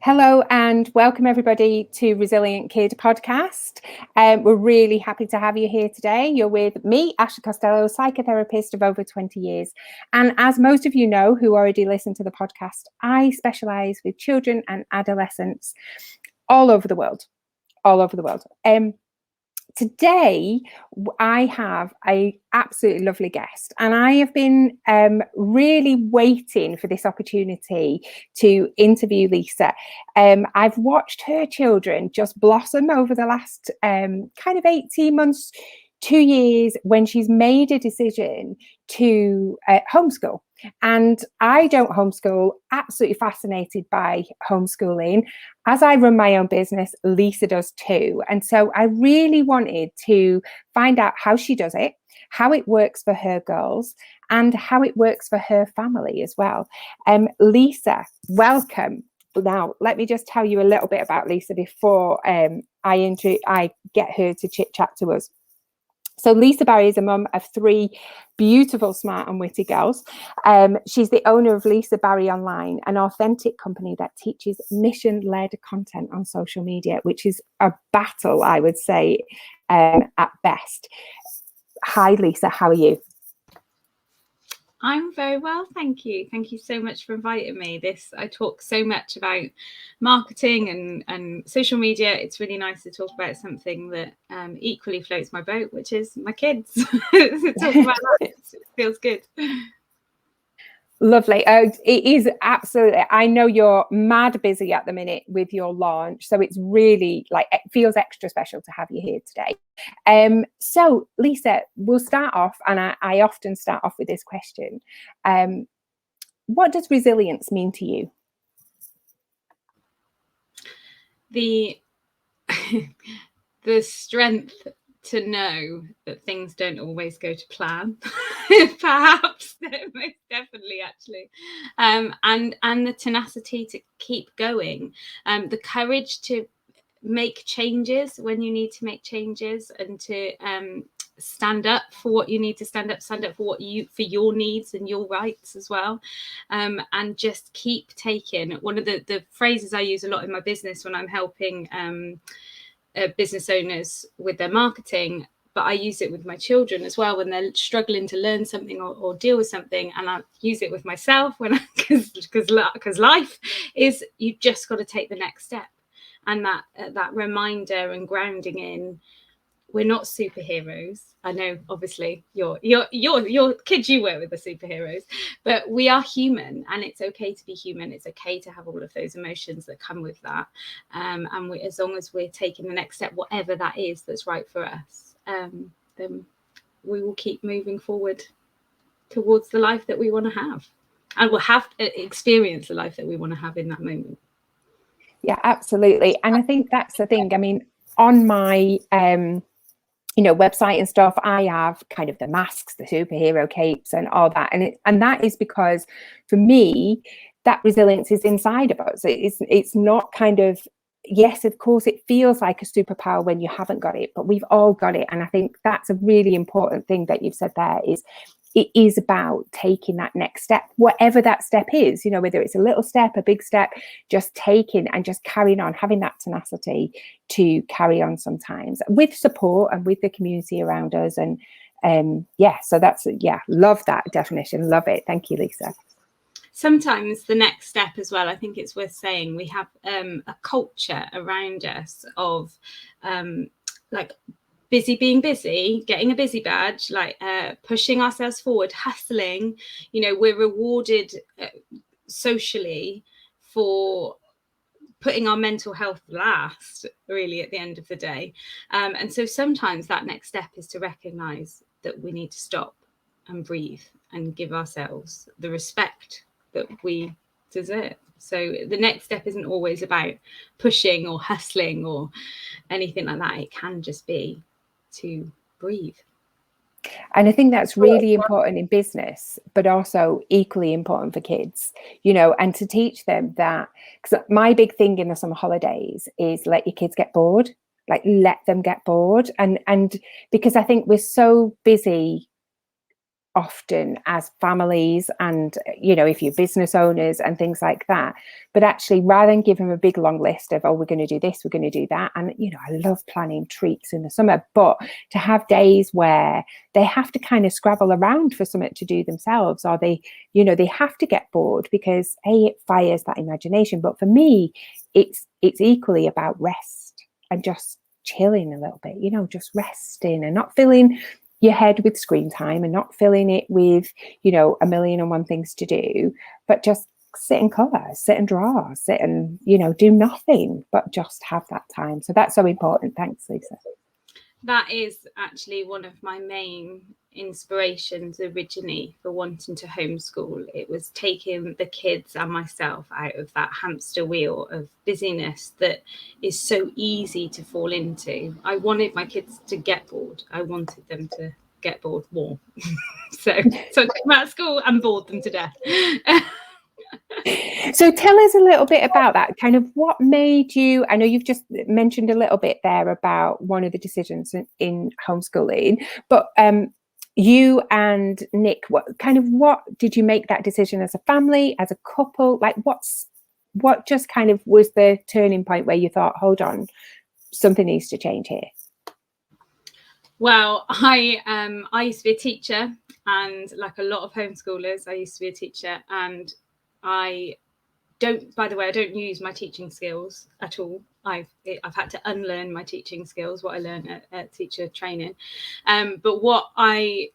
Hello and welcome everybody to Resilient Kid podcast. We're really happy to have you here today. You're with me, Ashley Costello, psychotherapist of over 20 years. And as most of you know who already listen to the podcast, I specialise with children and adolescents all over the world. Today, I have a absolutely lovely guest, and I have been really waiting for this opportunity to interview Lisa. I've watched her children just blossom over the last kind of 18 months, 2 years, when she's made a decision to homeschool. And I don't homeschool, absolutely fascinated by homeschooling. As I run my own business, Lisa does too. And so I really wanted to find out how she does it, how it works for her girls, and how it works for her family as well. Lisa, welcome. Now, let me just tell you a little bit about Lisa before I get her to chit chat to us. So Lisa Barry is a mum of 3 beautiful, smart and witty girls. She's the owner of Lisa Barry Online, an authentic company that teaches mission-led content on social media, which is a battle, I would say, at best. Hi, Lisa. How are you? I'm very well, thank you. Thank you so much for inviting me. I talk so much about marketing and social media. It's really nice to talk about something that equally floats my boat, which is my kids. Talk about that. It feels good. Lovely. It is absolutely. I know you're mad busy at the minute with your launch, so it's really it feels extra special to have you here today. So Lisa, we'll start off, and I often start off with this question. What does resilience mean to you? The strength to know that things don't always go to plan, perhaps, most definitely, actually, and the tenacity to keep going, the courage to make changes when you need to make changes, and to stand up for what you need to stand up for for your needs and your rights as well, and just keep taking. One of the phrases I use a lot in my business when I'm helping business owners with their marketing, but I use it with my children as well when they're struggling to learn something or deal with something, and I use it with myself because life is, you just got to take the next step, and that reminder and grounding in, we're not superheroes. I know, obviously, your kids you work with are superheroes, but we are human, and it's okay to be human. It's okay to have all of those emotions that come with that. And as long as we're taking the next step, whatever that is that's right for us, then we will keep moving forward towards the life that we want to have, and we'll have to experience the life that we want to have in that moment. Yeah, absolutely. And I think that's the thing. I mean, on my website and stuff, I have kind of the masks, the superhero capes and all that. And that is because for me, that resilience is inside of us. It's not kind of, yes, of course, it feels like a superpower when you haven't got it, but we've all got it. And I think that's a really important thing that you've said there, is it is about taking that next step, whatever that step is, whether it's a little step, a big step, just taking and just carrying on, having that tenacity to carry on sometimes with support and with the community around us. And so that's, love that definition. Love it. Thank you, Lisa. Sometimes the next step as well, I think it's worth saying, we have a culture around us of busy being busy, getting a busy badge, pushing ourselves forward, hustling. We're rewarded socially for putting our mental health last, really, at the end of the day. And so sometimes that next step is to recognize that we need to stop and breathe and give ourselves the respect that we deserve. So the next step isn't always about pushing or hustling or anything like that. It can just be to breathe. And I think that's really important in business, but also equally important for kids, and to teach them that, because my big thing in the summer holidays is let your kids get bored, let them get bored. And because I think we're so busy often as families, and if you're business owners and things like that. But actually, rather than give them a big long list of, oh, we're going to do this, we're going to do that, and I love planning treats in the summer, but to have days where they have to kind of scrabble around for something to do themselves, or they have to get bored, because it fires that imagination. But for me, it's equally about rest and just chilling a little bit, just resting and not filling your head with screen time and not filling it with, a million and one things to do, but just sit and colour, sit and draw, sit and, do nothing, but just have that time. So that's so important. Thanks, Lisa. That is actually one of my main inspirations originally for wanting to homeschool. It was taking the kids and myself out of that hamster wheel of busyness that is so easy to fall into. I wanted my kids to get bored. I wanted them to get bored more. so I took them out of school and bored them to death. So tell us a little bit about that, kind of what made you, I know you've just mentioned a little bit there about one of the decisions in homeschooling, but you and Nick, what did you make that decision as a family, as a couple? Like what just kind of was the turning point where you thought, hold on, something needs to change here? Well, I used to be a teacher, and like a lot of homeschoolers, I used to be a teacher, and I don't use my teaching skills at all. I've had to unlearn my teaching skills, what I learned at teacher training. But what I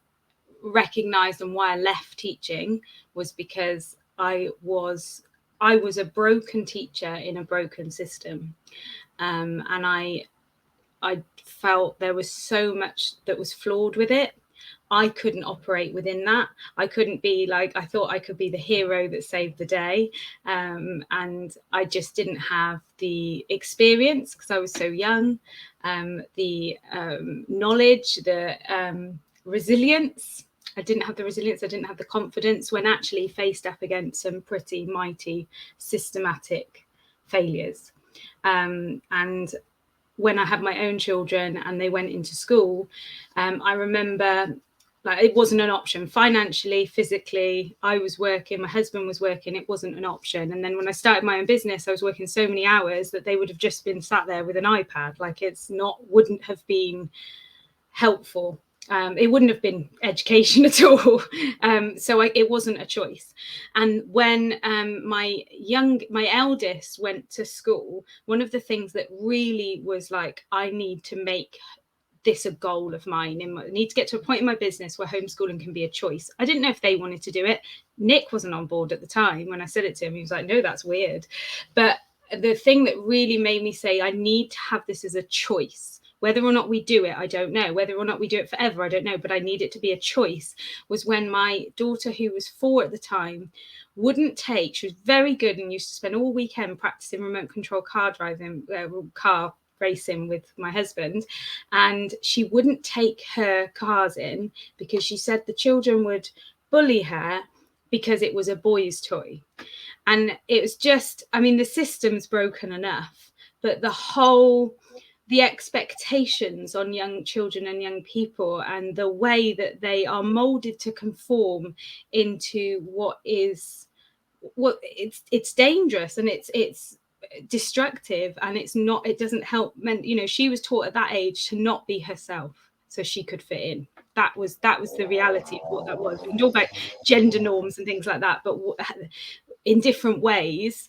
recognised and why I left teaching was because I was a broken teacher in a broken system, and I felt there was so much that was flawed with it. I couldn't operate within that. I couldn't be like, I thought I could be the hero that saved the day. And I just didn't have the experience because I was so young, the knowledge, the resilience. I didn't have the resilience. I didn't have the confidence when actually faced up against some pretty mighty systematic failures. And when I had my own children and they went into school, I remember it wasn't an option financially, physically. I was working, my husband was working, it wasn't an option. And then when I started my own business, I was working so many hours that they would have just been sat there with an iPad. Wouldn't have been helpful. It wouldn't have been education at all. It wasn't a choice. And when my eldest went to school, one of the things that really was like, I need to make this a goal of mine. I need to get to a point in my business where homeschooling can be a choice. I didn't know if they wanted to do it. Nick wasn't on board at the time. When I said it to him, he was like, no, that's weird. But the thing that really made me say, I need to have this as a choice. Whether or not we do it, I don't know. Whether or not we do it forever, I don't know. But I need it to be a choice. Was when my daughter, who was 4 at the time, wouldn't take, she was very good and used to spend all weekend practicing remote control car racing with my husband, and she wouldn't take her cars in because she said the children would bully her because it was a boy's toy. And it was just, the system's broken enough, but the expectations on young children and young people and the way that they are molded to conform into it's dangerous, and it's destructive, and it doesn't help she was taught at that age to not be herself so she could fit in. That was the reality of what that was. We can talk about gender norms and things like that, but in different ways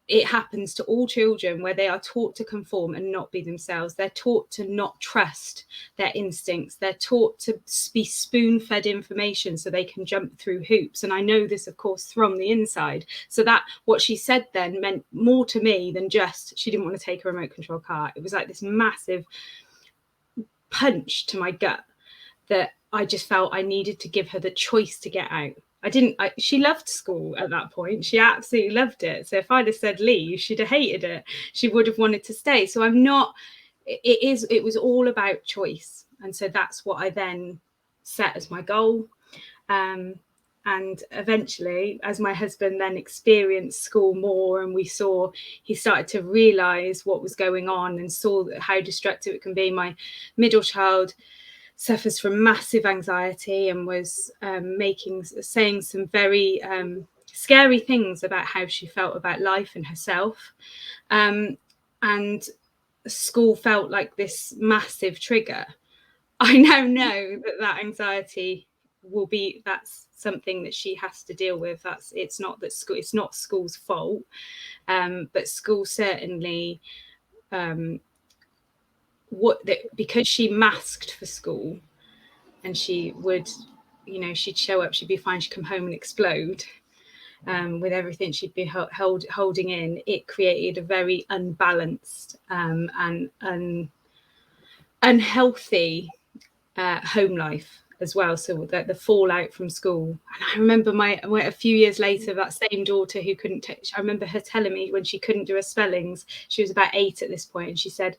it happens to all children, where they are taught to conform and not be themselves. They're taught to not trust their instincts. They're taught to be spoon-fed information so they can jump through hoops. And I know this, of course, from the inside. So that what she said then meant more to me than just she didn't want to take a remote control car. It was like this massive punch to my gut that I just felt I needed to give her the choice to get out. She loved school at that point. She absolutely loved it. So if I'd have said leave, she'd have hated it. She would have wanted to stay. So it was all about choice. And so that's what I then set as my goal. And eventually, as my husband then experienced school more, and he started to realize what was going on and saw how destructive it can be. My middle child suffers from massive anxiety and was saying some very scary things about how she felt about life and herself. And school felt like this massive trigger. I now know that anxiety that's something that she has to deal with. It's not school's fault, but school certainly, because she masked for school, and she would, she'd show up, she'd be fine, she'd come home and explode. With everything she'd be holding in, it created a very unbalanced and unhealthy home life as well. So the fallout from school. And I remember a few years later, that same daughter who couldn't I remember her telling me when she couldn't do her spellings, she was about 8 at this point, and she said,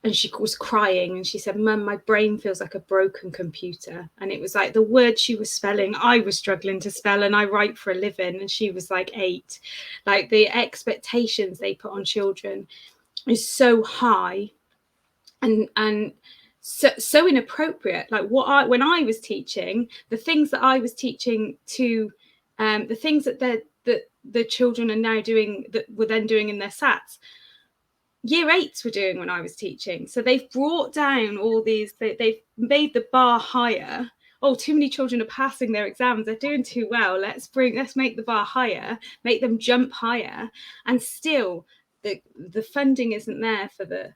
and she was crying, and she said, "Mum, my brain feels like a broken computer." And it was like the word she was spelling, I was struggling to spell, and I write for a living, and she was like 8. Like, the expectations they put on children is so high and so inappropriate. Like, when I was teaching, the things that I was teaching to the things that the children are now doing, that were then doing in their SATs, year 8s were doing when I was teaching. So they've brought down all these, they've made the bar higher. Oh, too many children are passing their exams, they're doing too well, let's make the bar higher, make them jump higher. And still the funding isn't there for the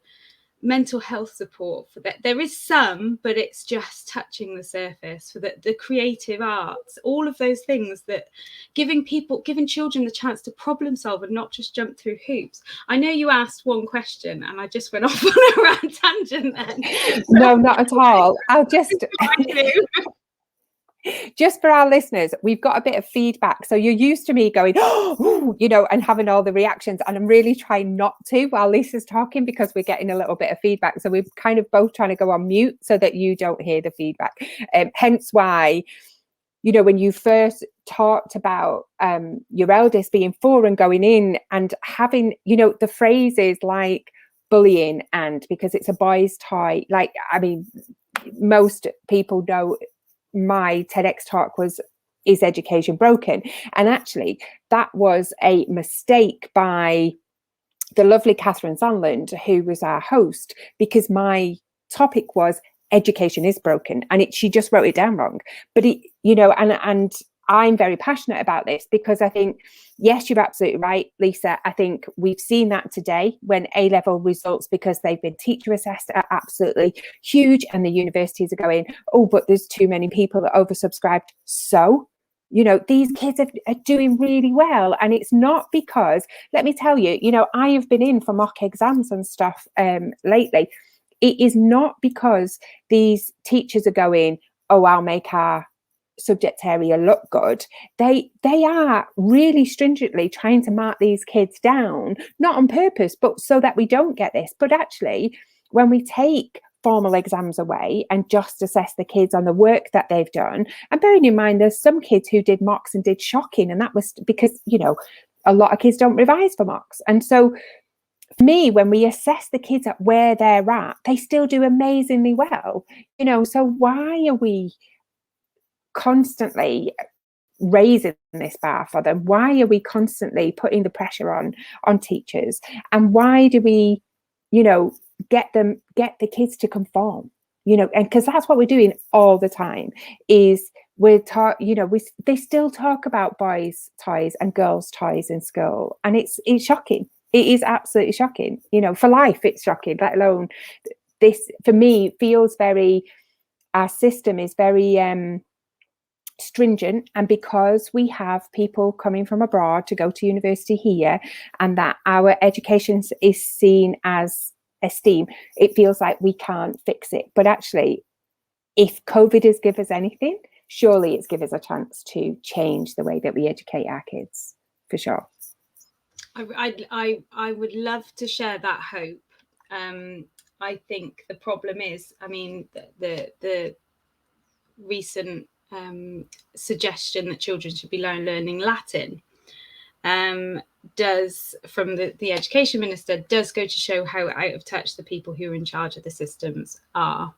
mental health support for that. There is some, but it's just touching the surface. For the creative arts, all of those things, that giving children the chance to problem solve and not just jump through hoops. I know you asked one question and I just went off on a round tangent then. No, not at all. I'll just for our listeners, we've got a bit of feedback. So you're used to me going, oh, and having all the reactions. And I'm really trying not to while Lisa's talking, because we're getting a little bit of feedback. So we're kind of both trying to go on mute so that you don't hear the feedback. Hence why, when you first talked about your eldest being 4 and going in and having, the phrases like bullying, and because it's a boy's toy, like, I mean, most people know my TEDx talk is education broken? And actually that was a mistake by the lovely Catherine Sandland, who was our host, because my topic was education is broken, and she just wrote it down wrong. But and I'm very passionate about this, because I think, yes, you're absolutely right, Lisa. I think we've seen that today when A-level results, because they've been teacher assessed, are absolutely huge, and the universities are going, oh, but there's too many people that oversubscribed. So, these kids are doing really well. And it's not because, let me tell you, I have been in for mock exams and stuff lately. It is not because these teachers are going, oh, I'll make our subject area look good. They are really stringently trying to mark these kids down, not on purpose, but so that we don't get this. But actually, when we take formal exams away and just assess the kids on the work that they've done, and bearing in mind there's some kids who did mocks and did shocking, and that was because a lot of kids don't revise for mocks. And so for me, when we assess the kids at where they're at, they still do amazingly well. So why are we constantly raising this bar for them? Why are we constantly putting the pressure on teachers? And why do we get the kids to conform? And because that's what we're doing all the time, is they still talk about boys' toys and girls' toys in school, and it's shocking. It is absolutely shocking. For life it's shocking, let alone this. For me, feels our system is very stringent, and because we have people coming from abroad to go to university here, and that our education is seen as esteem, it feels like we can't fix it. But actually, if COVID has given us anything, surely it's given us a chance to change the way that we educate our kids, for sure. I would love to share that hope. I think the problem is, I mean, the recent suggestion that children should be learning Latin does, from the education minister, does go to show how out of touch the people who are in charge of the systems are.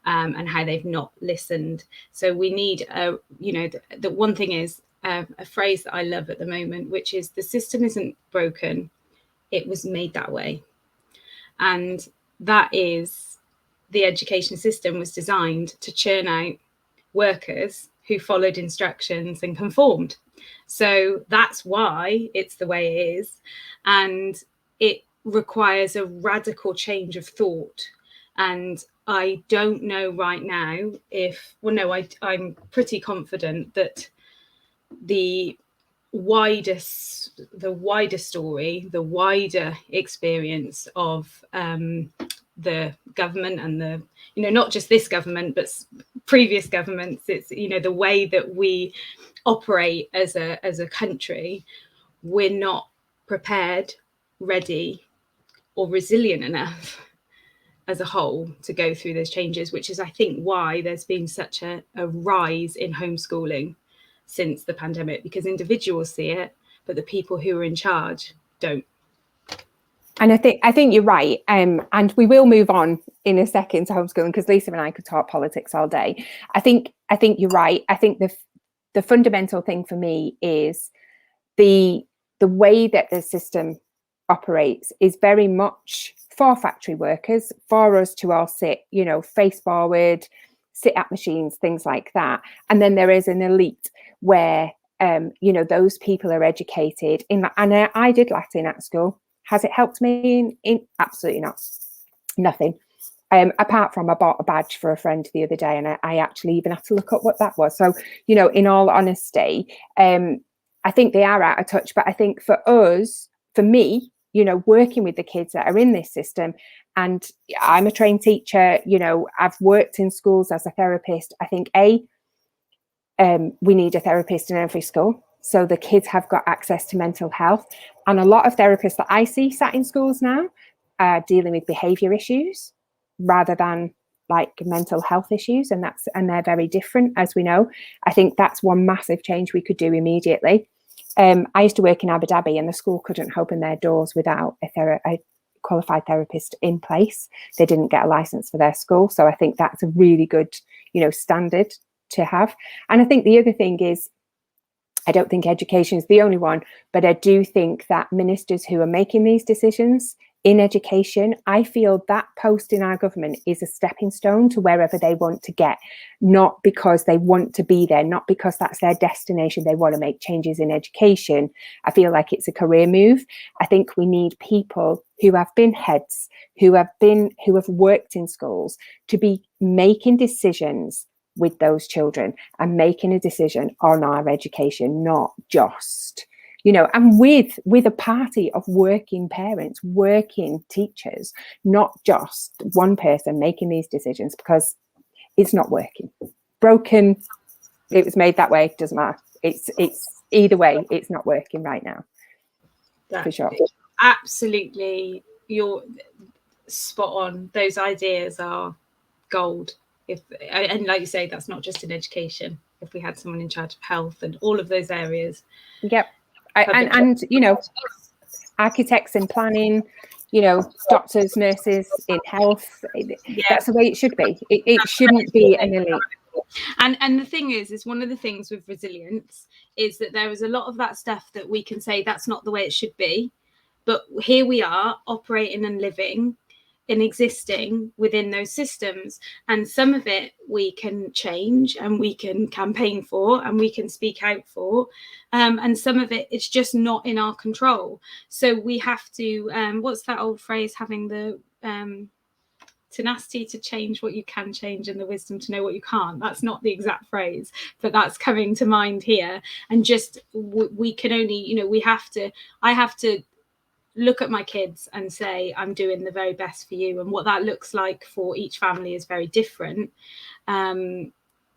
and how they've not listened. So we need, the one thing is a phrase that I love at the moment, which is the system isn't broken, it was made that way. And that is, the education system was designed to churn out workers who followed instructions and conformed. So that's why it's the way it is. And it requires a radical change of thought. And I don't know right now I'm pretty confident that the wider story, the wider experience of the government and the, not just this government, but previous governments, it's, the way that we operate as a country, we're not prepared, ready, or resilient enough as a whole to go through those changes, which is, I think, why there's been such a rise in homeschooling since the pandemic, because individuals see it, but the people who are in charge don't. And I think you're right. And we will move on in a second to homeschooling, because Lisa and I could talk politics all day. I think you're right. I think the fundamental thing for me is the way that the system operates is very much for factory workers, for us to all sit, face forward, sit at machines, things like that. And then there is an elite where, those people are educated in that. And I did Latin at school. Has it helped me? In absolutely not. Nothing. Apart from I bought a badge for a friend the other day, and I actually even had to look up what that was. So, in all honesty, I think they are out of touch. But I think for us, for me, working with the kids that are in this system, and I'm a trained teacher, I've worked in schools as a therapist. I think we need a therapist in every school, so the kids have got access to mental health. And a lot of therapists that I see sat in schools now are dealing with behaviour issues rather than like mental health issues, and they're very different, as we know. I think that's one massive change we could do immediately. I used to work in Abu Dhabi, and the school couldn't open their doors without a qualified therapist in place. They didn't get a license for their school, so I think that's a really good, standard to have. And I think the other thing is, I don't think education is the only one, but I do think that ministers who are making these decisions in education, I feel that post in our government is a stepping stone to wherever they want to get, not because they want to be there, not because that's their destination, they want to make changes in education. I feel like it's a career move. I think we need people who have been heads, who have worked in schools, to be making decisions with those children and making a decision on our education, not just, and with a party of working parents, working teachers, not just one person making these decisions, because it's not working. Broken, it was made that way, doesn't matter. It's either way, it's not working right now. For sure. Absolutely, you're spot on. Those ideas are gold. And like you say, that's not just in education. If we had someone in charge of health and all of those areas. Yep. And architects in planning, doctors, nurses in health. That's the way it should be. It shouldn't be an elite. And the thing is one of the things with resilience is that there is a lot of that stuff that we can say that's not the way it should be. But here we are operating and living and existing within those systems, and some of it we can change and we can campaign for and we can speak out for, and some of it it's just not in our control. So we have to what's that old phrase, having the tenacity to change what you can change and the wisdom to know what you can't. That's not the exact phrase, but that's coming to mind here. And just we can only, I have to look at my kids and say, I'm doing the very best for you. And what that looks like for each family is very different. And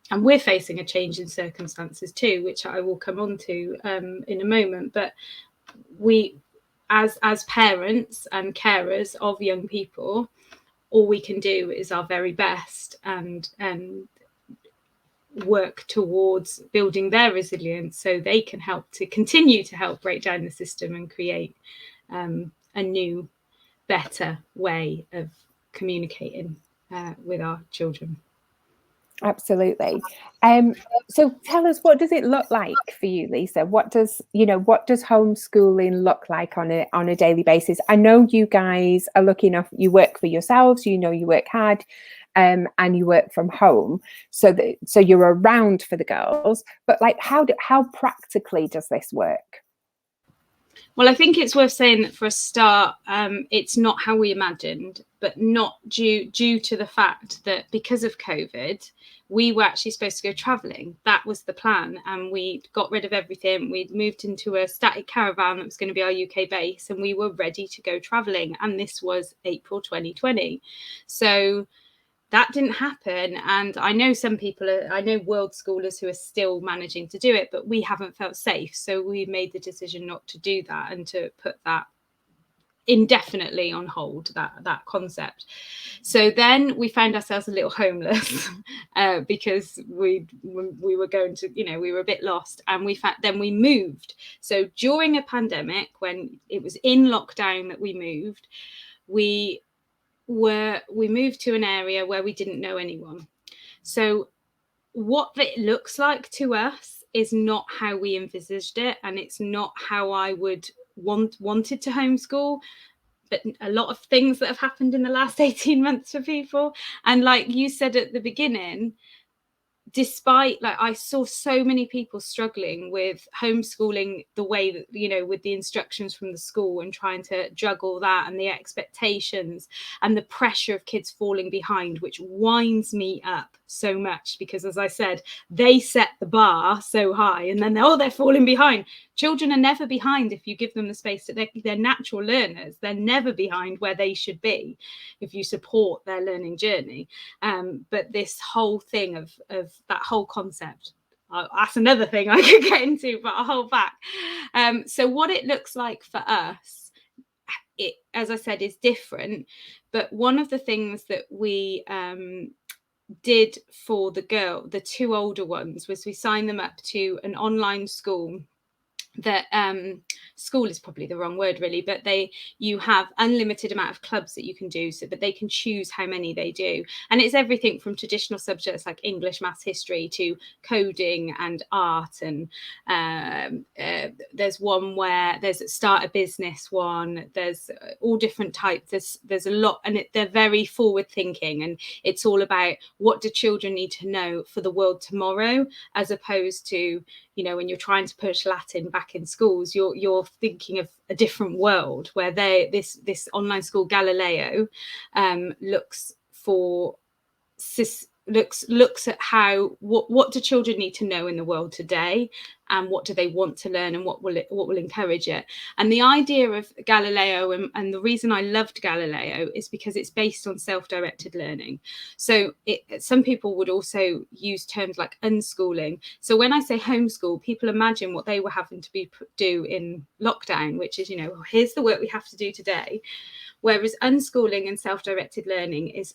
we're facing a change in circumstances too, which I will come on to in a moment. But we, as parents and carers of young people, all we can do is our very best and work towards building their resilience so they can help to continue to help break down the system and create a new, better way of communicating with our children. Absolutely. So tell us, what does it look like for you, Lisa? What does homeschooling look like on a daily basis? I know you guys are lucky enough, you work for yourselves, you work hard, and you work from home, so you're around for the girls. But like, how practically does this work? Well, I think it's worth saying that for a start, it's not how we imagined, but not due to the fact that because of COVID, we were actually supposed to go travelling. That was the plan, and we got rid of everything. We'd moved into a static caravan that was going to be our UK base, and we were ready to go travelling. And this was April 2020. So that didn't happen. And I know I know world schoolers who are still managing to do it, but we haven't felt safe. So we made the decision not to do that and to put that indefinitely on hold, that concept. So then we found ourselves a little homeless because we were going to, we were a bit lost, and then we moved. So during a pandemic, when it was in lockdown that we moved, we moved to an area where we didn't know anyone. So what it looks like to us is not how we envisaged it, and it's not how I would wanted to homeschool. But a lot of things that have happened in the last 18 months for people, and like you said at the beginning, despite, like, I saw so many people struggling with homeschooling the way that, with the instructions from the school, and trying to juggle that and the expectations and the pressure of kids falling behind, which winds me up so much, because, as I said, they set the bar so high, and then they're falling behind. Children are never behind if you give them the space that they're natural learners. They're never behind where they should be if you support their learning journey. But this whole thing of that whole concept, that's another thing I could get into, but I'll hold back. So what it looks like for us, it, as I said, is different. But one of the things that we did for the two older ones, was we signed them up to an online school that school is probably the wrong word really, but you have unlimited amount of clubs that you can do, so that they can choose how many they do. And it's everything from traditional subjects like English, maths, history, to coding and art. And there's one where there's a start a business one. There's all different types. There's a lot, and they're very forward thinking, and it's all about what do children need to know for the world tomorrow, as opposed to, when you're trying to push Latin back in schools, you're thinking of a different world, where this online school Galileo looks at how what do children need to know in the world today, and what do they want to learn, and what will encourage it. And the idea of Galileo, and the reason I loved Galileo, is because it's based on self-directed learning. So some people would also use terms like unschooling. So when I say homeschool, people imagine what they were having to do in lockdown, which is, here's the work we have to do today. Whereas unschooling and self-directed learning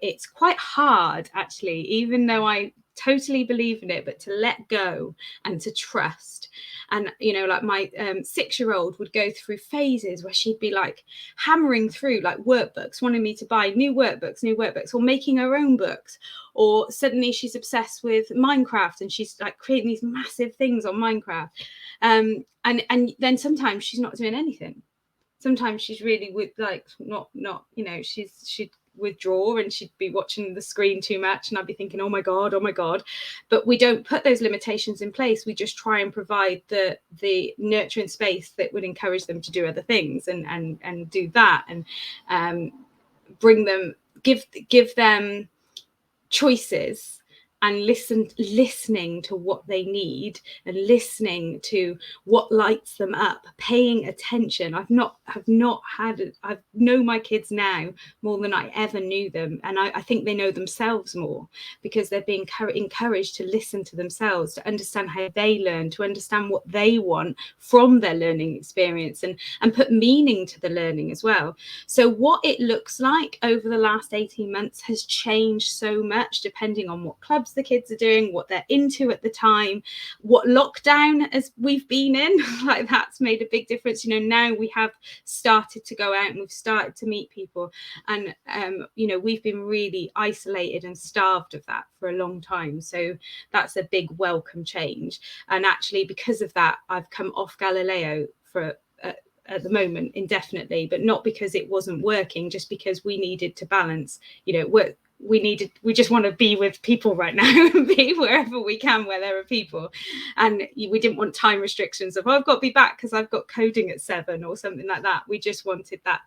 it's quite hard, actually, even though I totally believe in it, but to let go and to trust. And like my 6-year-old would go through phases where she'd be like hammering through like workbooks, wanting me to buy new workbooks, or making her own books. Or suddenly she's obsessed with Minecraft, and she's like creating these massive things on Minecraft. And then sometimes she's not doing anything. Sometimes she's really with like not she'd withdraw, and she'd be watching the screen too much, and I'd be thinking, oh my god. But we don't put those limitations in place. We just try and provide the nurturing space that would encourage them to do other things, and do that, and give them choices, and listening to what they need, and listening to what lights them up, paying attention. I know my kids now more than I ever knew them, and I think they know themselves more, because they're being encouraged to listen to themselves, to understand how they learn, to understand what they want from their learning experience, and put meaning to the learning as well. So what it looks like over the last 18 months has changed so much, depending on what clubs jobs the kids are doing, what they're into at the time, what lockdown as we've been in, like that's made a big difference. You know, now we have started to go out and we've started to meet people, and you know, we've been really isolated and starved of that for a long time. So that's a big welcome change. And actually, because of that, I've come off Galileo for at the moment indefinitely, but not because it wasn't working, just because we needed to balance, you know, we just want to be with people right now and be wherever we can where there are people, and we didn't want time restrictions of, oh, I've got to be back because I've got coding at 7 or something like that. We just wanted that,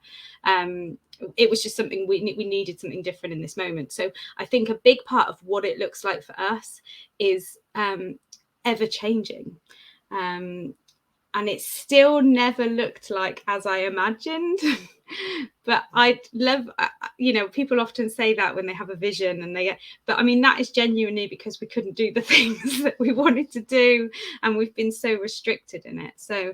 it was just something we needed, something different in this moment. So I think a big part of what it looks like for us is ever changing, and it still never looked like as I imagined. But I'd love, you know, people often say that when they have a vision and they get, but I mean, that is genuinely because we couldn't do the things that we wanted to do, and we've been so restricted in it. So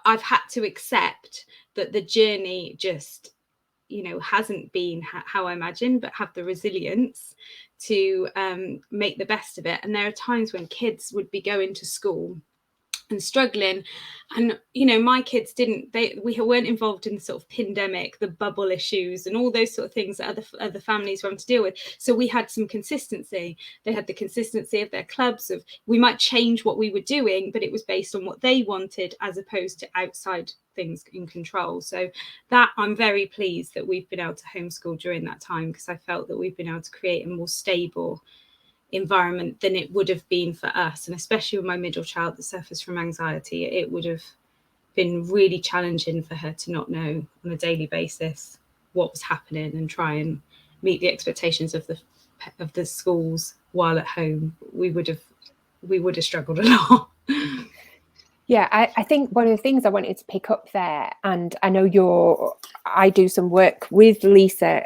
I've had to accept that the journey just, you know, hasn't been how I imagined, but have the resilience to make the best of it. And there are times when kids would be going to school and struggling, and you know, my kids we weren't involved in the sort of pandemic, the bubble issues and all those sort of things that other families were having to deal with. So we had some consistency. They had the consistency of their clubs, of we might change what we were doing, but it was based on what they wanted as opposed to outside things in control. So that I'm very pleased that we've been able to homeschool during that time, because I felt that we've been able to create a more stable environment than it would have been for us. And especially with my middle child that suffers from anxiety, it would have been really challenging for her to not know on a daily basis what was happening and try and meet the expectations of the schools while at home. We would have struggled a lot. Yeah, I think one of the things I wanted to pick up there, and I know I do some work with Lisa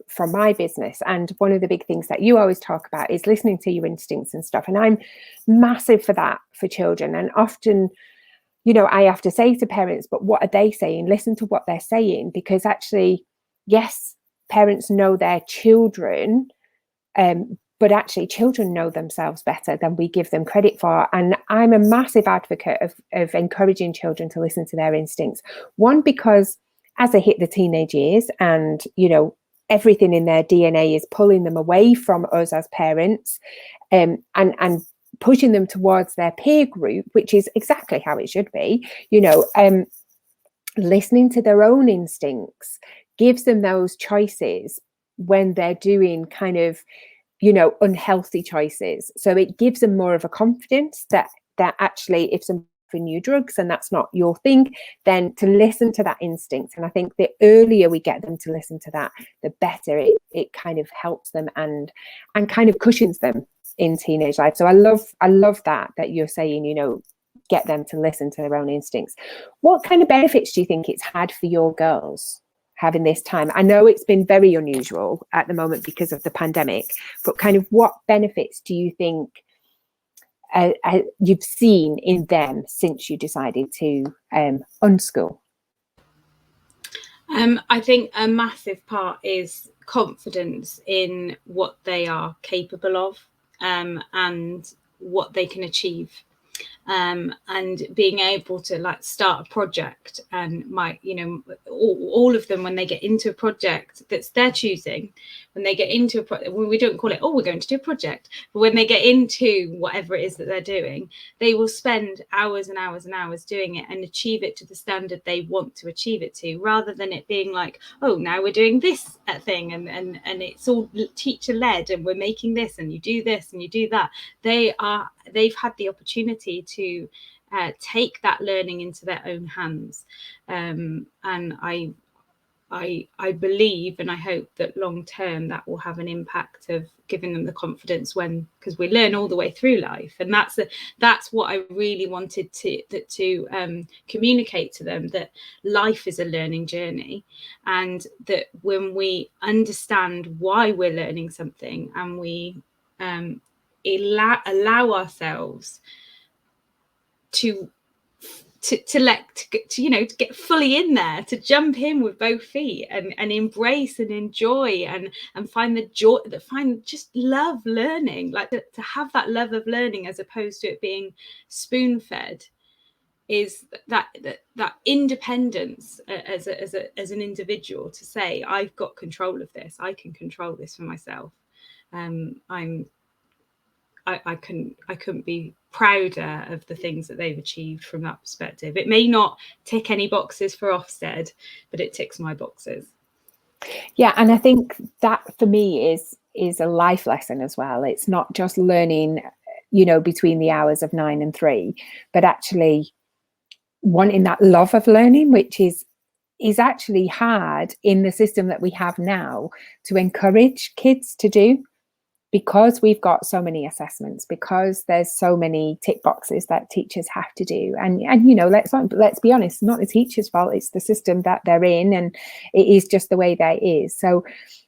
from my business, and one of the big things that you always talk about is listening to your instincts and stuff, and I'm massive for that for children. And often, you know, I have to say to parents, but what are they saying? Listen to what they're saying, because actually, yes, parents know their children, but actually children know themselves better than we give them credit for. And I'm a massive advocate of encouraging children to listen to their instincts. One, because as they hit the teenage years and, you know, everything in their DNA is pulling them away from us as parents, and pushing them towards their peer group, which is exactly how it should be, you know, listening to their own instincts gives them those choices when they're doing kind of, you know, unhealthy choices. So it gives them more of a confidence that actually, if some for new drugs and that's not your thing, then to listen to that instinct. And I think the earlier we get them to listen to that, the better it kind of helps them and kind of cushions them in teenage life. So I love that you're saying, you know, get them to listen to their own instincts. What kind of benefits do you think it's had for your girls having this time? I know it's been very unusual at the moment because of the pandemic, but kind of what benefits do you think you've seen in them since you decided to unschool? I think a massive part is confidence in what they are capable of, and what they can achieve. And being able to like start a project, and all of them, when they get into a project that's their choosing, when they get into a project, we don't call it, oh, we're going to do a project, but when they get into whatever it is that they're doing, they will spend hours and hours and hours doing it and achieve it to the standard they want to achieve it to, rather than it being like, oh, now we're doing this thing and it's all teacher led and we're making this and you do this and you do that. They've had the opportunity to take that learning into their own hands, and I believe and I hope that long term that will have an impact of giving them the confidence, because we learn all the way through life, and that's what I really wanted to communicate to them, that life is a learning journey, and that when we understand why we're learning something and we allow ourselves to to get fully in there, to jump in with both feet and embrace and enjoy and find the joy, just love learning, like to have that love of learning as opposed to it being spoon fed, is that independence as an individual, to say, I've got control of this, I can control this for myself. I couldn't be prouder of the things that they've achieved from that perspective. It may not tick any boxes for Ofsted, but it ticks my boxes. Yeah, and I think that for me is a life lesson as well. It's not just learning, between the hours of 9 and 3, but actually wanting that love of learning, which is actually hard in the system that we have now to encourage kids to do, because we've got so many assessments, because there's so many tick boxes that teachers have to do. And let's be honest, not the teacher's fault, it's the system that they're in, and it is just the way that it is. So,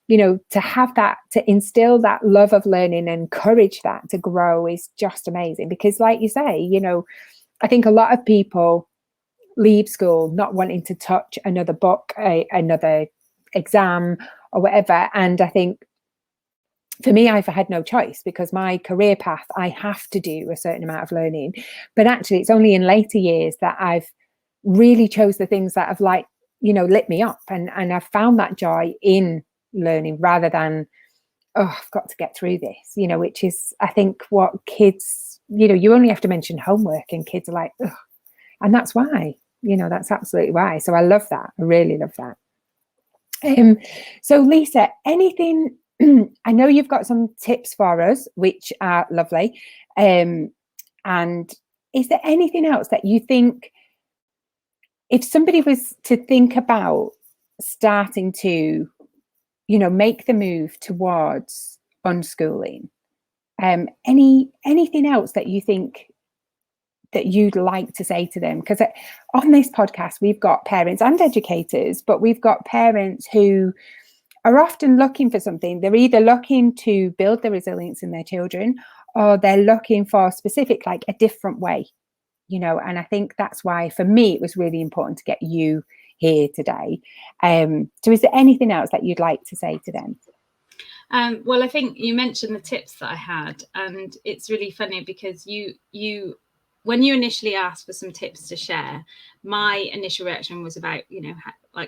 to have that, to instill that love of learning and encourage that to grow is just amazing. Because like you say, I think a lot of people leave school not wanting to touch another book, another exam or whatever. And I think for me, I've had no choice, because my career path, I have to do a certain amount of learning. But actually, it's only in later years that I've really chose the things that have lit me up. And I've found that joy in learning, rather than, oh, I've got to get through this, which is, I think, what kids, you only have to mention homework and kids are like, ugh. And that's why, that's absolutely why. So I love that. I really love that. So Lisa, anything, I know you've got some tips for us, which are lovely. And is there anything else that you think, if somebody was to think about starting to, make the move towards unschooling, anything else that you think that you'd like to say to them? Because on this podcast, we've got parents and educators, but we've got parents who are often looking for something. They're either looking to build the resilience in their children, or they're looking for specific, like a different way, and I think that's why, for me, it was really important to get you here today. So is there anything else that you'd like to say to them? Well, I think you mentioned the tips that I had, and it's really funny because you when you initially asked for some tips to share, my initial reaction was about,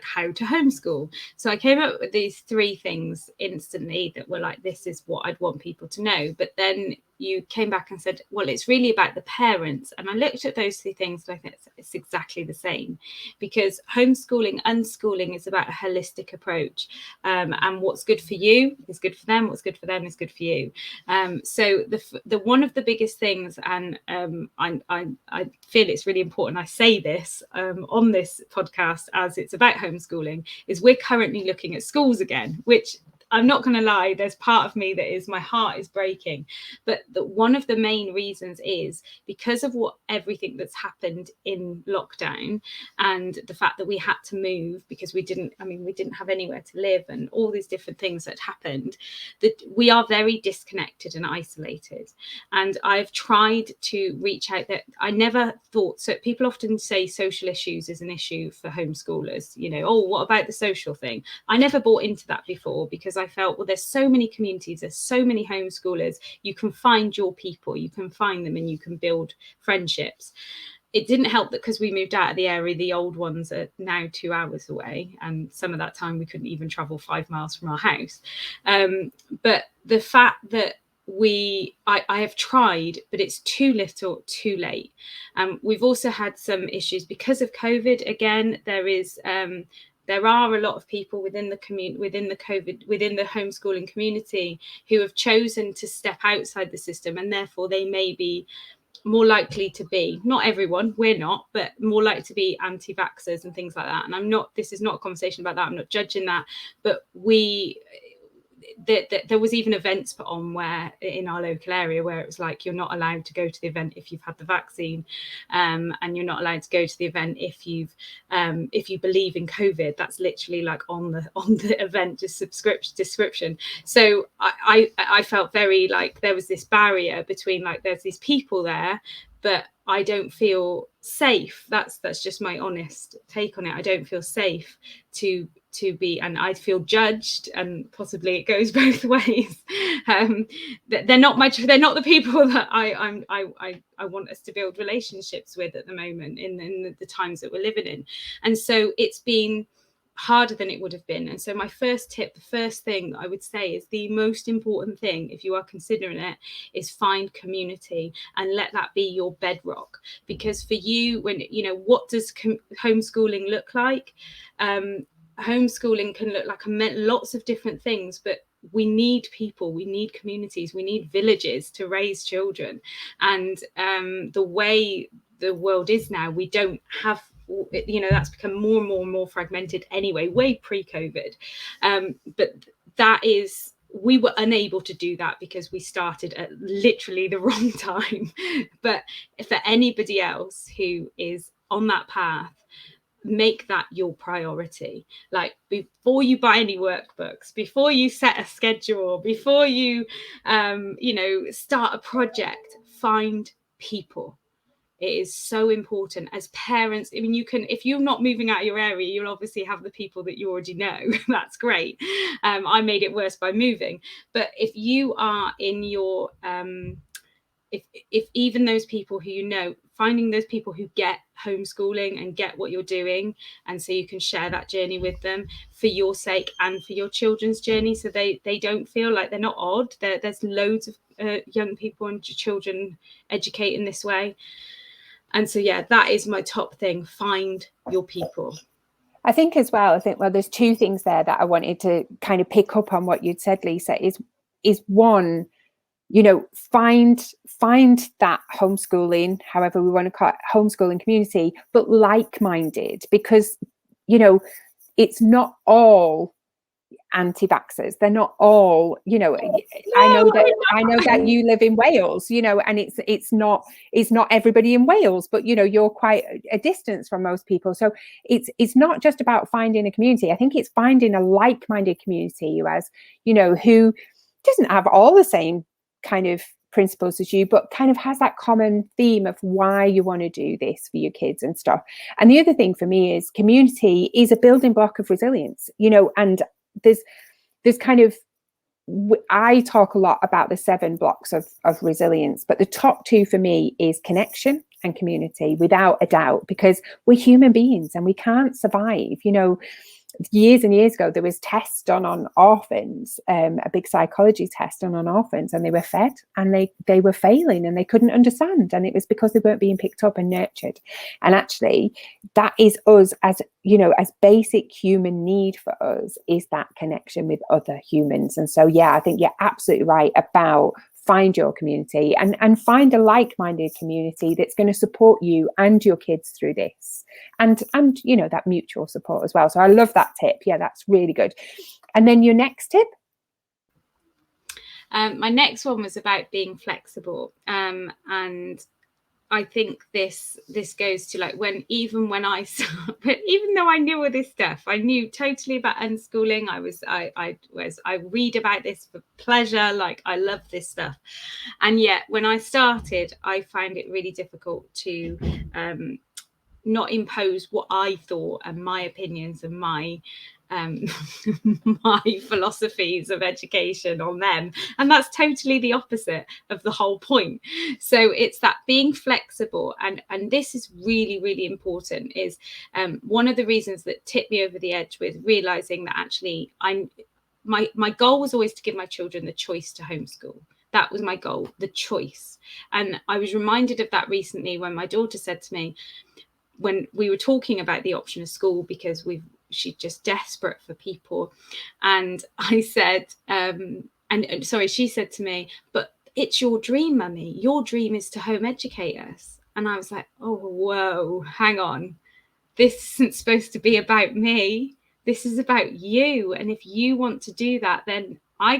how to homeschool. So I came up with these 3 things instantly that were like, this is what I'd want people to know. But then you came back and said, well, it's really about the parents. And I looked at those 3 things, and I think it's exactly the same, because homeschooling, unschooling is about a holistic approach. And what's good for you is good for them. What's good for them is good for you. So the one of the biggest things, and I feel it's really important I say this on this podcast, as it's about homeschooling, is we're currently looking at schools again, which, I'm not going to lie, there's part of me that is, my heart is breaking. But one of the main reasons is because of everything that's happened in lockdown, and the fact that we had to move because we didn't have anywhere to live, and all these different things that happened, that we are very disconnected and isolated. And I've tried to reach out. That I never thought, so people often say social issues is an issue for homeschoolers, oh, what about the social thing? I never bought into that before, because I felt, well, there's so many communities, there's so many homeschoolers, you can find your people, you can find them, and you can build friendships. It didn't help that because we moved out of the area, the old ones are now 2 hours away, and some of that time we couldn't even travel 5 miles from our house. But the fact that I have tried, but it's too little, too late. We've also had some issues because of COVID. Again, there are a lot of people within the homeschooling community who have chosen to step outside the system, and therefore they may be more likely to be, not everyone, we're not, but more likely to be anti-vaxxers and things like that. And this is not a conversation about that, I'm not judging that, but there was even events put on where in our local area where it was like, you're not allowed to go to the event if you've had the vaccine, and you're not allowed to go to the event if you believe in COVID. That's literally like on the event description. So I felt very like there was this barrier between, like, there's these people there, but I don't feel safe. That's just my honest take on it. I don't feel safe to be, and I feel judged, and possibly it goes both ways. They're not the people that I want us to build relationships with at the moment in the times that we're living in. And so it's been harder than it would have been. And so my first tip, the first thing I would say is the most important thing, if you are considering it, is find community and let that be your bedrock. Because for you, when, you know, what does homeschooling look like? Homeschooling can look like lots of different things, but we need people, we need communities, we need villages to raise children. And the way the world is now, we don't have, you know, that's become more and more fragmented anyway, way pre-COVID. But that is, we were unable to do that because we started at literally the wrong time. But for anybody else who is on that path, make that your priority. Like, before you buy any workbooks, before you set a schedule, before you you know, start a project, find people. It is so important as parents. I mean, you can, if you're not moving out of your area, you'll obviously have the people that you already know. That's great. I made it worse by moving. But if you are in your if even those people who, you know, finding those people who get homeschooling and get what you're doing, and so you can share that journey with them for your sake and for your children's journey, so they don't feel like they're not odd. There's loads of young people and children educating this way. And so, yeah, that is my top thing. Find your people. I think as well, well, there's two things there that I wanted to kind of pick up on what you'd said, Lisa, is one, you know, find that homeschooling, however we want to call it, homeschooling community, but like-minded, because, you know, it's not all anti-vaxxers. They're not all, you know, I know that you live in Wales, you know, and it's not everybody in Wales, but, you know, you're quite a distance from most people. So it's not just about finding a community. I think it's finding a like-minded community who has, you know, who doesn't have all the same kind of principles as you, but kind of has that common theme of why you want to do this for your kids and stuff. And the other thing for me is community is a building block of resilience, you know, and there's kind of, I talk a lot about the 7 blocks of resilience, but the top 2 for me is connection and community, without a doubt, because we're human beings and we can't survive, you know. Years and years ago, there was tests done on orphans, a big psychology test done on orphans, and they were fed and they were failing and they couldn't understand. And it was because they weren't being picked up and nurtured. And actually, that is us, as, you know, as basic human need for us is that connection with other humans. And so, yeah, I think you're absolutely right about find your community and find a like-minded community that's going to support you and your kids through this, and you know, that mutual support as well. So I love that tip. Yeah, that's really good. And then your next tip? My next one was about being flexible, and I think this goes to, like, even though I knew all this stuff, I knew totally about unschooling. I read about this for pleasure, like, I love this stuff. And yet when I started, I found it really difficult to not impose what I thought and my opinions and my my philosophies of education on them. And that's totally the opposite of the whole point. So it's that being flexible, and this is really, really important, is one of the reasons that tipped me over the edge with realizing that actually my goal was always to give my children the choice to homeschool. That was my goal, the choice. And I was reminded of that recently when my daughter said to me, when we were talking about the option of school, because she's just desperate for people. And I said, she said to me, but it's your dream, mummy. Your dream is to home educate us. And I was like, oh, whoa, hang on. This isn't supposed to be about me. This is about you. And if you want to do that, then I'm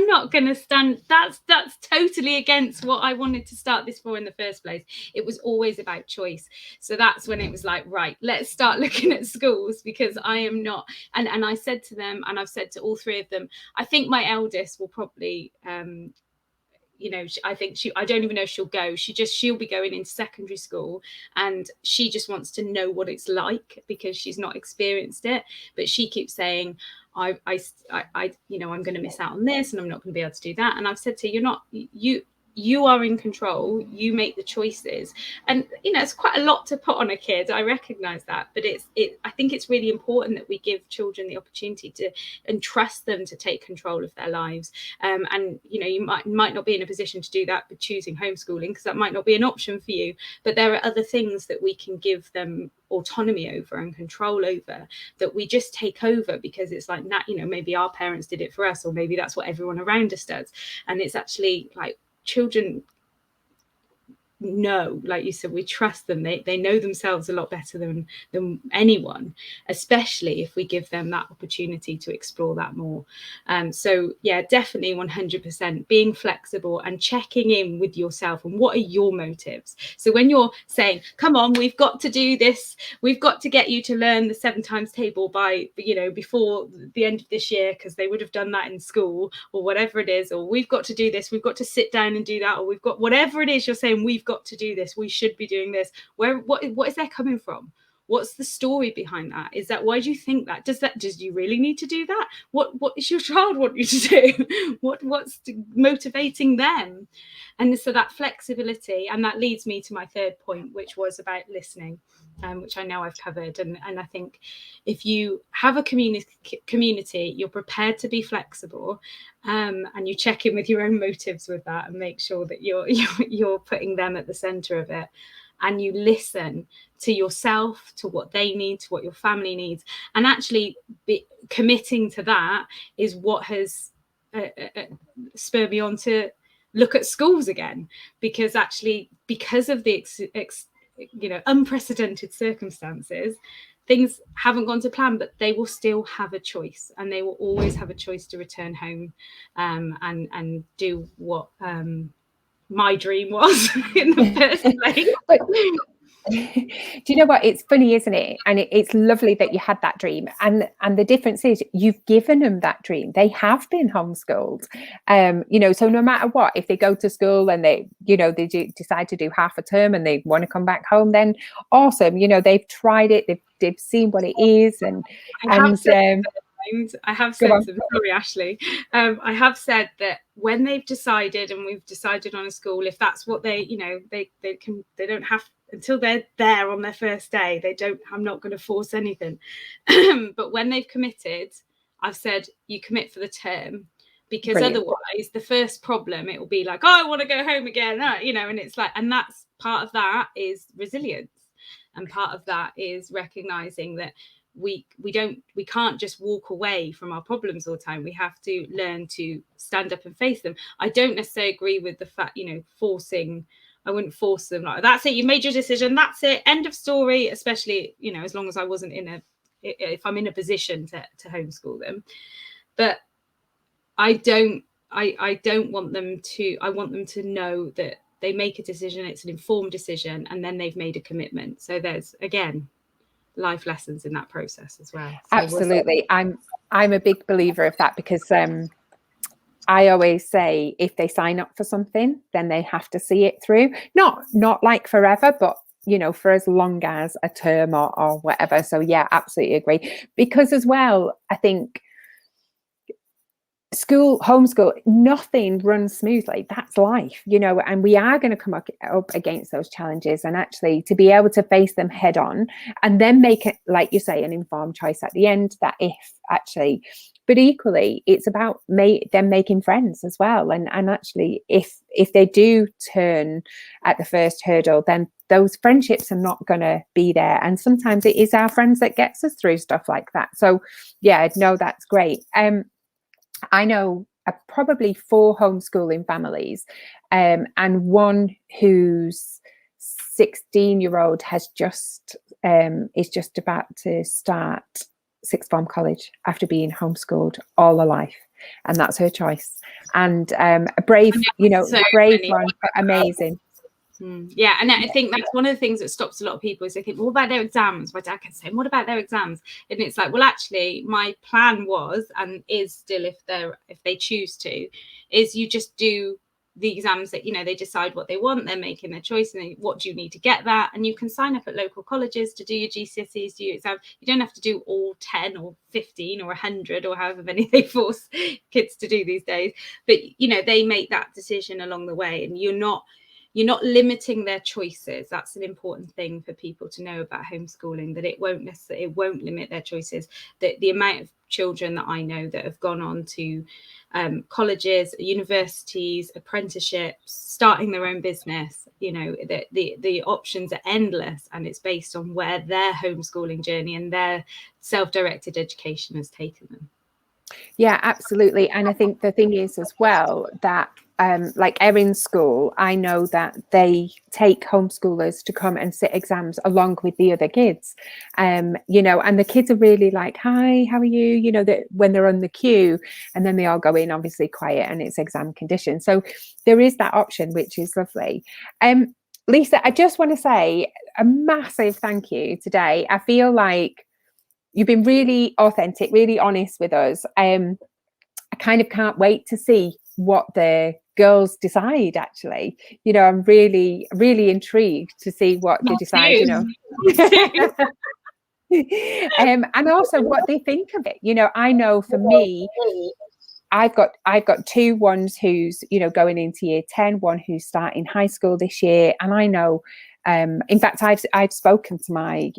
not going to stand. That's totally against what I wanted to start this for in the first place. It was always about choice. So that's when it was like, right, let's start looking at schools, because I am not. And I said to them, and I've said to all 3 of them, I think my eldest will probably, you know, I don't even know if she'll go. She'll be going into secondary school, and she just wants to know what it's like because she's not experienced it. But she keeps saying, you know, I'm going to miss out on this, and I'm not going to be able to do that. And I've said to her, you are in control. You make the choices. And you know, it's quite a lot to put on a kid. I recognize that, but I think it's really important that we give children the opportunity to and trust them to take control of their lives. And you know, you might not be in a position to do that with choosing homeschooling, because that might not be an option for you. But there are other things that we can give them autonomy over and control over, that we just take over because it's like that, you know, maybe our parents did it for us, or maybe that's what everyone around us does. And it's actually like, children know, like you said, we trust them. They know themselves a lot better than anyone, especially if we give them that opportunity to explore that more. So yeah, definitely 100% being flexible and checking in with yourself and what are your motives. So when you're saying, come on, we've got to do this, we've got to get you to learn the 7 times table by, you know, before the end of this year, because they would have done that in school, or whatever it is, or we've got to do this, we've got to sit down and do that, or we've got whatever it is you're saying, we've got to do this, we should be doing this. What is that coming from? What's the story behind that? Is that, why do you think that? Does you really need to do that? What is your child want you to do? What's motivating them? And so that flexibility, and that leads me to my third point, which was about listening, which I know I've covered. And I think if you have a community, you're prepared to be flexible, and you check in with your own motives with that, and make sure that you're putting them at the center of it, and you listen to yourself, to what they need, to what your family needs, and actually committing to that is what has spurred me on to look at schools again, because of the unprecedented circumstances, things haven't gone to plan, but they will still have a choice, and they will always have a choice to return home, and do what my dream was in the first place. But do you know what? It's funny, isn't it? And it's lovely that you had that dream. And the difference is you've given them that dream. They have been homeschooled. So no matter what, if they go to school and they decide to do half a term and they want to come back home, then awesome. They've tried it. They've seen what it is. I have said, sorry, Ashley. I have said that when they've decided, and we've decided on a school, if that's what they don't have until they're there on their first day. I'm not going to force anything. But when they've committed, I've said, you commit for the term, because Brilliant. Otherwise the first problem, it will be like, oh, I want to go home again, and it's like, and that's part of that is resilience, and part of that is recognizing that we can't just walk away from our problems all the time. We have to learn to stand up and face them. I don't necessarily agree with the fact, forcing. I wouldn't force them like, that's it, you made your decision, that's it, end of story, especially, as long as I wasn't if I'm in a position to homeschool them. But I don't want them to, I want them to know that they make a decision, it's an informed decision, and then they've made a commitment. So there's, again, life lessons in that process as well. So absolutely. I'm a big believer of that, because I always say, if they sign up for something, then they have to see it through. Not like forever, but for as long as a term or whatever. So yeah, absolutely agree. Because as well, I think homeschool, nothing runs smoothly. That's life, and we are going to come up against those challenges, and actually to be able to face them head on, and then make it, like you say, an informed choice at the end, that if actually, but equally it's about them making friends as well. And actually, if they do turn at the first hurdle, then those friendships are not going to be there. And sometimes it is our friends that gets us through stuff like that. So yeah, no, that's great. I know probably 4 homeschooling families, and one whose 16-year-old has is just about to start sixth form college after being homeschooled all her life, and that's her choice. And a brave, brave one, but amazing. Yeah, and I think that's one of the things that stops a lot of people, is they think, well, what about their exams? My dad can say, what about their exams? And it's like, well, actually, my plan was, and is still, if they choose to, is you just do the exams that, they decide what they want, they're making their choice, and what do you need to get that? And you can sign up at local colleges to do your GCSEs, do your exams. You don't have to do all 10 or 15 or 100 or however many they force kids to do these days. But, they make that decision along the way, and you're not limiting their choices. That's an important thing for people to know about homeschooling, that it won't limit their choices. That the amount of children that I know that have gone on to colleges, universities, apprenticeships, starting their own business, the options are endless, and it's based on where their homeschooling journey and their self-directed education has taken them. Yeah, absolutely. And I think the thing is as well that like Erin's school, I know that they take homeschoolers to come and sit exams along with the other kids, and the kids are really like, hi, how are you? That when they're on the queue, and then they all go in obviously quiet and it's exam conditions. So there is that option, which is lovely. Lisa, I just want to say a massive thank you today. I feel like you've been really authentic, really honest with us. I kind of can't wait to see what the girls decide, actually. I'm really, really intrigued to see what they decide, and also what they think of it. I know for me, I've got two ones who's, going into year 10, one who's starting high school this year. And I know, in fact, I've spoken to my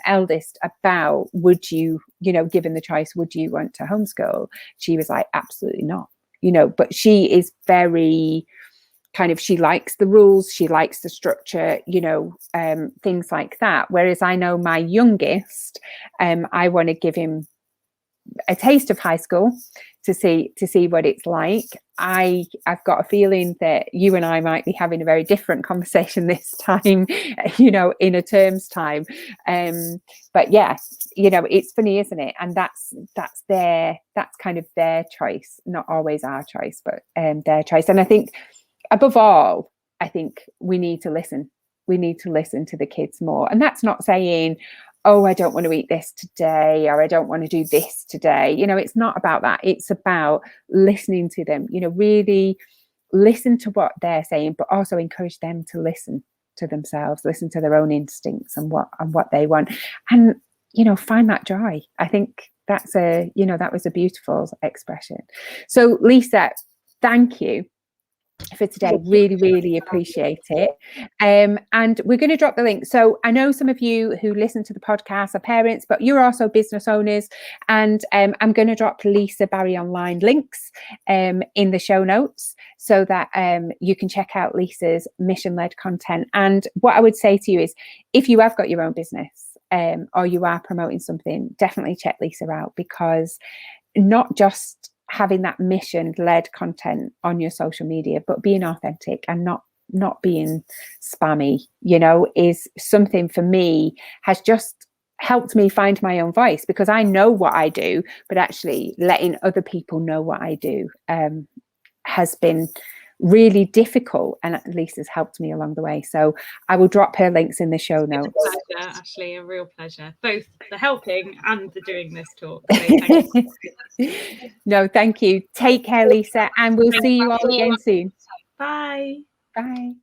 eldest about, would you, given the choice, would you want to homeschool? She was like, absolutely not, but she is very kind of, she likes the rules, she likes the structure, things like that. Whereas I know my youngest, I want to give him a taste of high school to see what it's like. I've got a feeling that you and I might be having a very different conversation this time, in a term's time. But yeah, it's funny, isn't it? And that's kind of their choice, not always our choice, but their choice. And I think above all, I think we need to listen. We need to listen to the kids more. And that's not saying, oh, I don't want to eat this today, or I don't want to do this today. It's not about that. It's about listening to them, really listen to what they're saying, but also encourage them to listen to themselves, listen to their own instincts and what they want. And, find that joy. I think that was a beautiful expression. So Lisa, thank you for today. Really, really appreciate it. And we're going to drop the link. So I know some of you who listen to the podcast are parents, but you're also business owners. And I'm going to drop Lisa Barry Online links in the show notes so that you can check out Lisa's mission-led content. And what I would say to you is, if you have got your own business or you are promoting something, definitely check Lisa out, because not just having that mission-led content on your social media, but being authentic and not being spammy, is something for me has just helped me find my own voice, because I know what I do, but actually letting other people know what I do has been really difficult, and at least has helped me along the way. So I will drop her links in the show notes. It's a pleasure, Ashley, a real pleasure, both the helping and the doing this talk. So thank you. No, thank you. Take care, Lisa, and we'll see you all again soon. Bye. Bye.